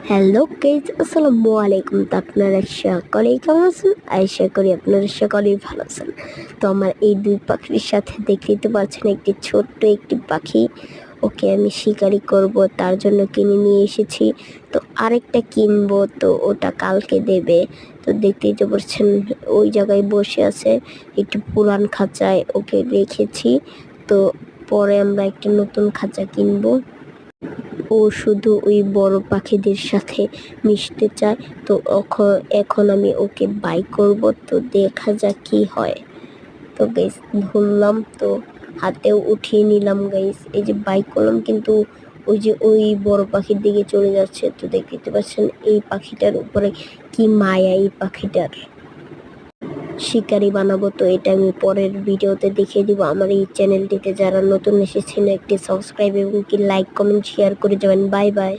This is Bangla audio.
হ্যালো গাইজ, আসসালামু আলাইকুম। তো আপনারা সকলেই কেমন আছেন? আশা করি আপনারা সকলেই ভালো আছেন। তো আমার এই দুই পাখির সাথে দেখতেই তো পাচ্ছেন একটি ছোট্ট একটি পাখি। ওকে আমি শিকারি করব, তার জন্য কিনে নিয়ে এসেছি। তো আরেকটা কিনবো, তো ওটা কালকে দেবে। তো দেখতেই তো পাচ্ছেন ওই জায়গায় বসে আছে, একটু পুরান খাঁচায় ওকে রেখেছি। তো পরে আমরা একটা নতুন খাঁচা কিনবো। ও শুধু ওই বড় পাখিদের সাথে মিশতে চায়। তো এখন আমি ওকে বাই করব, তো দেখা যাক কি হয়। তো গাইস ধরলাম, তো হাতেও উঠিয়ে নিলাম গাইস, এই যে বাই করলাম, কিন্তু ওই যে ওই বড় পাখির দিকে চলে যাচ্ছে। তো দেখতে পাচ্ছেন এই পাখিটার উপরে কি মায়া, এই পাখিটার শিকারি বানাবো। তো এটা আমি পরের ভিডিওতে দেখিয়ে দিব। আমার এই চ্যানেলটিতে যারা নতুন এসেছেন একটি সাবস্ক্রাইব এবং কি লাইক কমেন্ট শেয়ার করে যাবেন। Bye bye.